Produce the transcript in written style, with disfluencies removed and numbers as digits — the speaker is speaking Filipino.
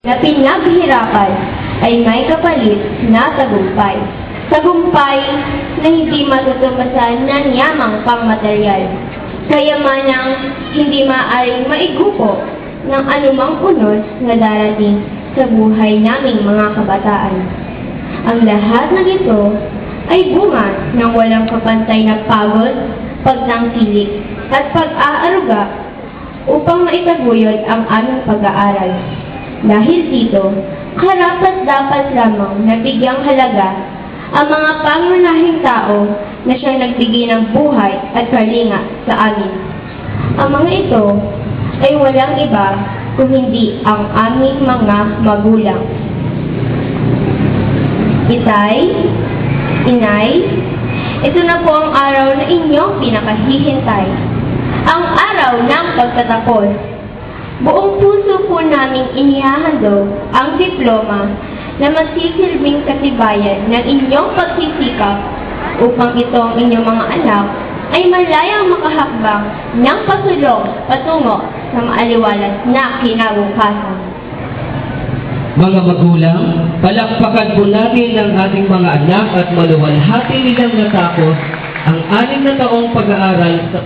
na pinaghirapan ay may kapalit na tagumpay. Tagumpay na hindi matutumbasan ng yamang pangmaterial. Kayamanang hindi maaaring maigupo ng anumang unos na darating sa buhay naming mga kabataan. Ang lahat ng ito ay bunga ng walang kapantay na pagod, pagtangkilik at pag-aaruga upang maitaguyod ang aming pag-aaral. Dahil dito, karapat-dapat lamang na bigyang halaga ang mga pangunahing tao na siyang nagbigay ng buhay at kalinga sa amin. Ang mga ito ay walang iba kung hindi ang aming mga magulang. Itay, inay, ito na po ang araw na inyong pinakahihintay. Ang araw ng pagtatapos. Buong puso po naming inihahandog ang diploma na masisilbing katibayan ng inyong pagsisikap upang itong inyong mga anak ay malayang makahakbang ng pasulong patungo sa maaliwalas na kinabukasan. Mga magulang, palakpakan po natin ang ating mga anak at maluwalhati nilang natapos ang 6 na taong pag-aaral sa